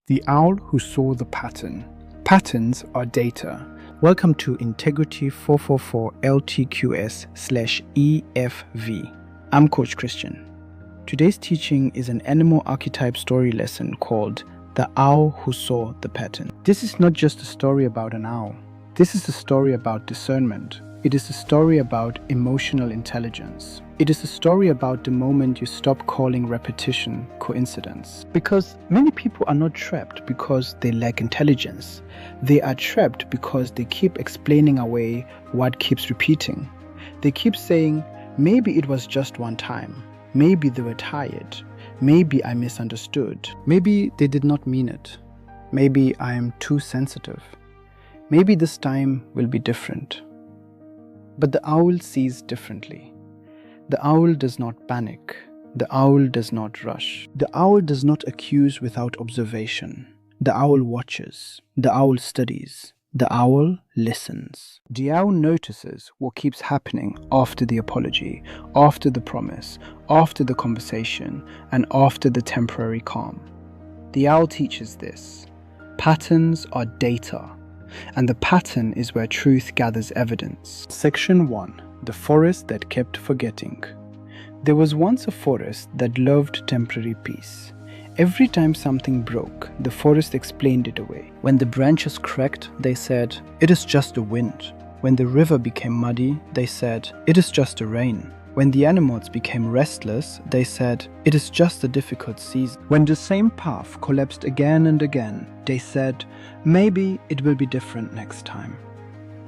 The owl who saw the pattern. Patterns are data. Welcome to Integrity 444 LTQS/EFV. I'm Coach Christian. Today's teaching is an animal archetype story lesson called The Owl Who Saw the Pattern. This is not just a story about an owl. This is a story about discernment. It is a story about emotional intelligence. It is a story about the moment you stop calling repetition coincidence. Because many people are not trapped because they lack intelligence. They are trapped because they keep explaining away what keeps repeating. They keep saying, maybe it was just one time. Maybe they were tired. Maybe I misunderstood. Maybe they did not mean it. Maybe I am too sensitive. Maybe this time will be different. But the owl sees differently. The owl does not panic. The owl does not rush. The owl does not accuse without observation. The owl watches. The owl studies. The owl listens. The owl notices what keeps happening after the apology, after the promise, after the conversation, and after the temporary calm. The owl teaches this. Patterns are data. And the pattern is where truth gathers evidence. Section 1. The forest that kept forgetting. There was once a forest that loved temporary peace. Every time something broke, the forest explained it away. When the branches cracked, they said, "It is just the wind." When the river became muddy, they said, "It is just the rain." When the animals became restless, they said, "It is just a difficult season." When the same path collapsed again and again, they said, "Maybe it will be different next time."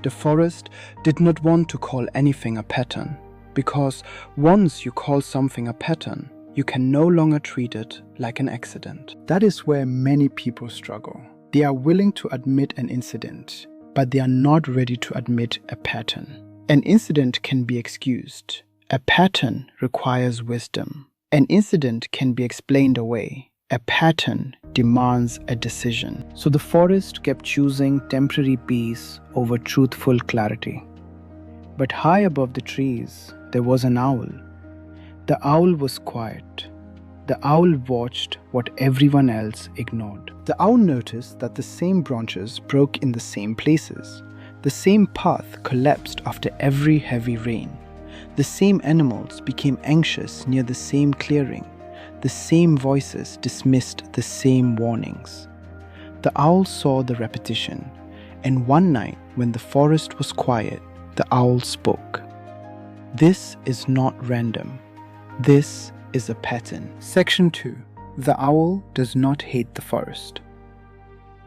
The forest did not want to call anything a pattern, because once you call something a pattern, you can no longer treat it like an accident. That is where many people struggle. They are willing to admit an incident, but they are not ready to admit a pattern. An incident can be excused. A pattern requires wisdom. An incident can be explained away. A pattern demands a decision. So the forest kept choosing temporary peace over truthful clarity. But high above the trees, there was an owl. The owl was quiet. The owl watched what everyone else ignored. The owl noticed that the same branches broke in the same places. The same path collapsed after every heavy rain. The same animals became anxious near the same clearing. The same voices dismissed the same warnings. The owl saw the repetition, and one night when the forest was quiet, the owl spoke. This is not random. This is a pattern. Section 2. The owl does not hate the forest.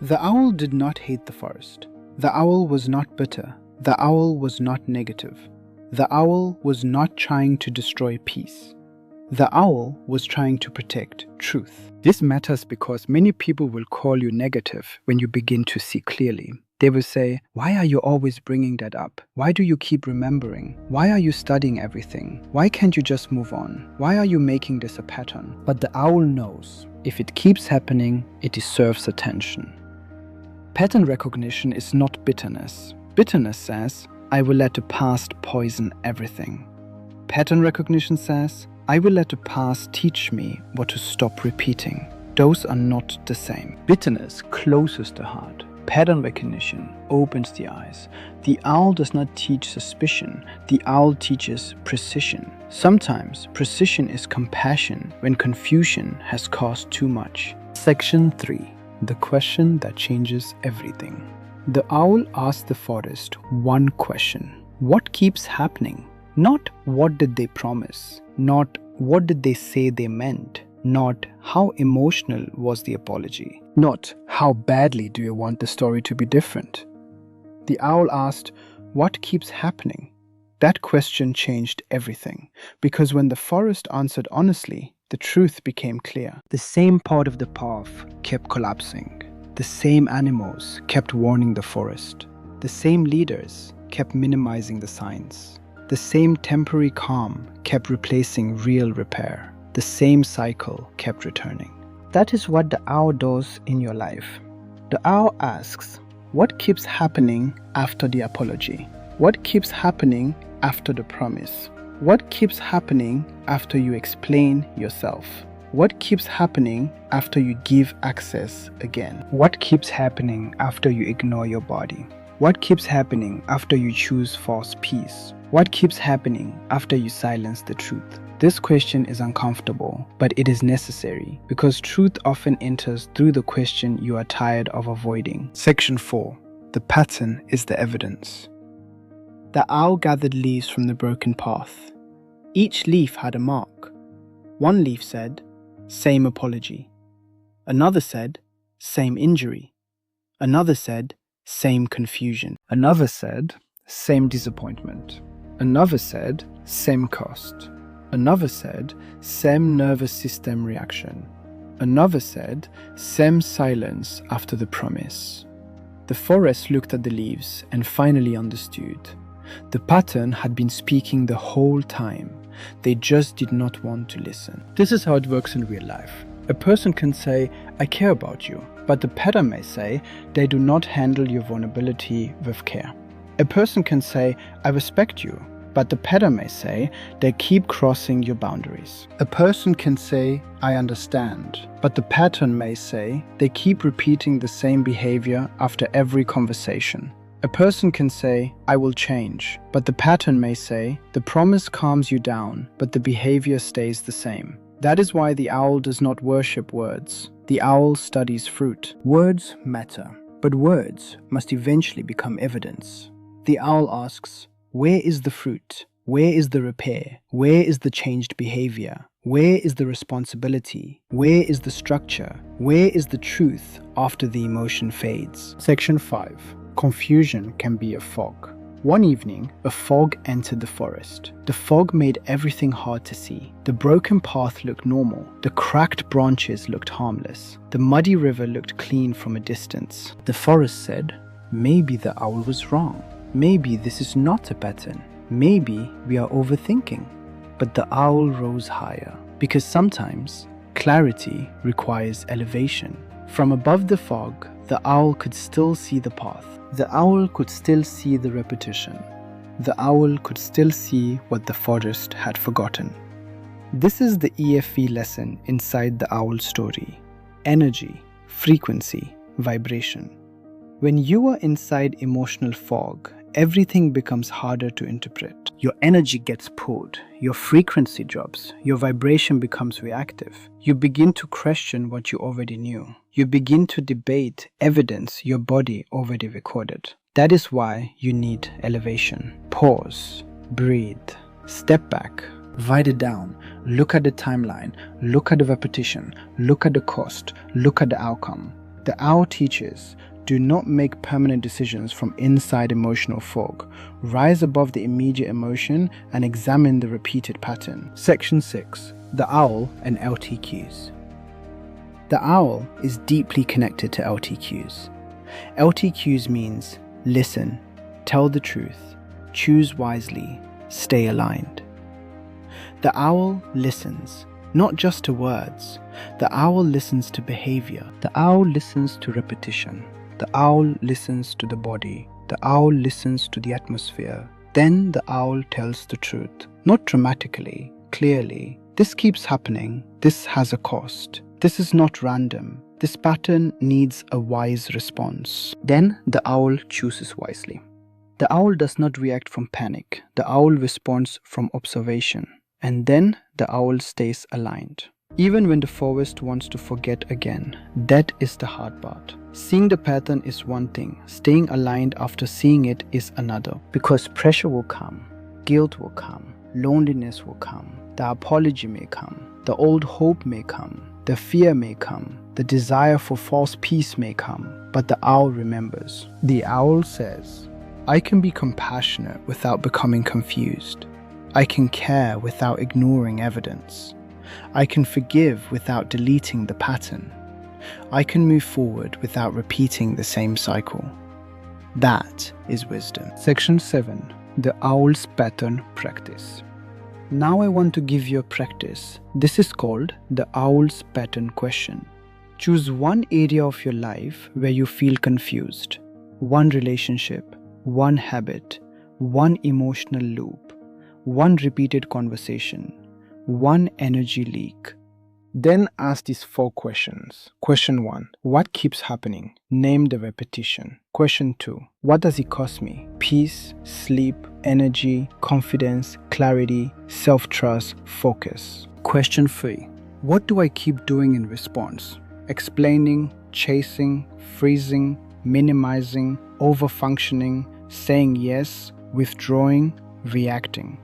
The owl did not hate the forest. The owl was not bitter. The owl was not negative. The owl was not trying to destroy peace. The owl was trying to protect truth. This matters because many people will call you negative when you begin to see clearly. They will say, "Why are you always bringing that up? Why do you keep remembering? Why are you studying everything? Why can't you just move on? Why are you making this a pattern?" But the owl knows, if it keeps happening, it deserves attention. Pattern recognition is not bitterness. Bitterness says, "I will let the past poison everything." Pattern recognition says, "I will let the past teach me what to stop repeating." Those are not the same. Bitterness closes the heart. Pattern recognition opens the eyes. The owl does not teach suspicion. The owl teaches precision. Sometimes precision is compassion when confusion has caused too much. Section 3. The question that changes everything. The owl asked the forest one question. What keeps happening? Not what did they promise? Not what did they say they meant? Not how emotional was the apology? Not how badly do you want the story to be different? The owl asked, what keeps happening? That question changed everything, because when the forest answered honestly, the truth became clear. The same part of the path kept collapsing. The same animals kept warning the forest. The same leaders kept minimizing the signs. The same temporary calm kept replacing real repair. The same cycle kept returning. That is what the owl does in your life. The owl asks, what keeps happening after the apology? What keeps happening after the promise? What keeps happening after you explain yourself? What keeps happening after you give access again? What keeps happening after you ignore your body? What keeps happening after you choose false peace? What keeps happening after you silence the truth? This question is uncomfortable, but it is necessary because truth often enters through the question you are tired of avoiding. Section 4. The pattern is the evidence. The owl gathered leaves from the broken path. Each leaf had a mark. One leaf said, "Same apology." Another said, "Same injury." Another said, "Same confusion." Another said, "Same disappointment." Another said, "Same cost." Another said, "Same nervous system reaction." Another said, "Same silence after the promise." The forest looked at the leaves and finally understood. The pattern had been speaking the whole time. They just did not want to listen. This is how it works in real life. A person can say, "I care about you," but the pattern may say they do not handle your vulnerability with care. A person can say, "I respect you," but the pattern may say they keep crossing your boundaries. A person can say, "I understand," but the pattern may say they keep repeating the same behavior after every conversation. A person can say, "I will change," but the pattern may say the promise calms you down, but the behavior stays the same. That is why the owl does not worship words. The owl studies fruit. Words matter, but words must eventually become evidence. The owl asks, where is the fruit? Where is the repair? Where is the changed behavior? Where is the responsibility? Where is the structure? Where is the truth after the emotion fades? Section 5. Confusion can be a fog. One evening, a fog entered the forest. The fog made everything hard to see. The broken path looked normal. The cracked branches looked harmless. The muddy river looked clean from a distance. The forest said, "Maybe the owl was wrong. Maybe this is not a pattern. Maybe we are overthinking." But the owl rose higher, because sometimes clarity requires elevation. From above the fog, the owl could still see the path. The owl could still see the repetition. The owl could still see what the forest had forgotten. This is the EFE lesson inside the owl story. Energy, frequency, vibration. When you are inside emotional fog, everything becomes harder to interpret. Your energy gets pulled, your frequency drops, your vibration becomes reactive. You begin to question what you already knew. You begin to debate evidence your body already recorded. That is why you need elevation. Pause, breathe, step back, write it down, look at the timeline, look at the repetition, look at the cost, look at the outcome. The owl teaches, do not make permanent decisions from inside emotional fog. Rise above the immediate emotion and examine the repeated pattern. Section 6. The owl and LTQs. The owl is deeply connected to LTQs. LTQs means listen, tell the truth, choose wisely, stay aligned. The owl listens, not just to words. The owl listens to behavior. The owl listens to repetition. The owl listens to the body. The owl listens to the atmosphere. Then the owl tells the truth, not dramatically, clearly. This keeps happening. This has a cost. This is not random. This pattern needs a wise response. Then the owl chooses wisely. The owl does not react from panic. The owl responds from observation. And then the owl stays aligned. Even when the forest wants to forget again, that is the hard part. Seeing the pattern is one thing. Staying aligned after seeing it is another. Because pressure will come, guilt will come, loneliness will come, the apology may come, the old hope may come, the fear may come, the desire for false peace may come, but the owl remembers. The owl says, I can be compassionate without becoming confused. I can care without ignoring evidence. I can forgive without deleting the pattern. I can move forward without repeating the same cycle. That is wisdom. Section 7. The Owl's Pattern Practice. Now I want to give you a practice. This is called the Owl's Pattern Question. Choose one area of your life where you feel confused. One relationship, one habit, one emotional loop, one repeated conversation, one energy leak. Then ask these 4 questions. Question 1. What keeps happening? Name the repetition. Question 2. What does it cost me? Peace, sleep, energy, confidence, clarity, self-trust, focus. Question 3. What do I keep doing in response? Explaining, chasing, freezing, minimizing, overfunctioning, saying yes, withdrawing, reacting.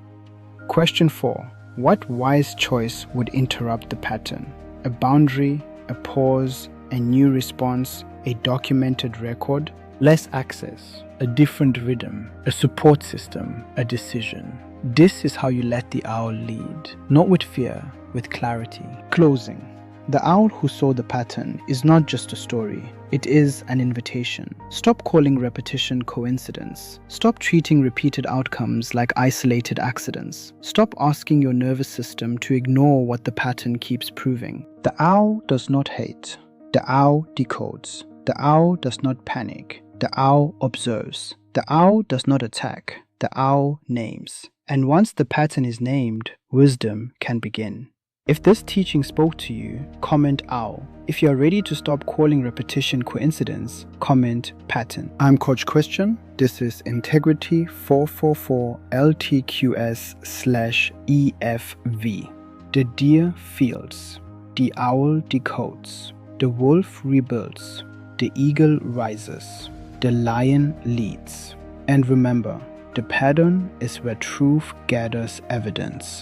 Question 4. What wise choice would interrupt the pattern? A boundary, a pause, a new response, a documented record? Less access, a different rhythm, a support system, a decision. This is how you let the owl lead, not with fear, with clarity. Closing. The owl who saw the pattern is not just a story, it is an invitation. Stop calling repetition coincidence. Stop treating repeated outcomes like isolated accidents. Stop asking your nervous system to ignore what the pattern keeps proving. The owl does not hate. The owl decodes. The owl does not panic. The owl observes. The owl does not attack. The owl names. And once the pattern is named, wisdom can begin. If this teaching spoke to you, comment OWL. If you are ready to stop calling repetition coincidence, comment pattern. I'm Coach Christian. This is Integrity 444 LTQS/EFV. The deer fields. The owl decodes. The wolf rebuilds. The eagle rises. The lion leads. And remember, the pattern is where truth gathers evidence.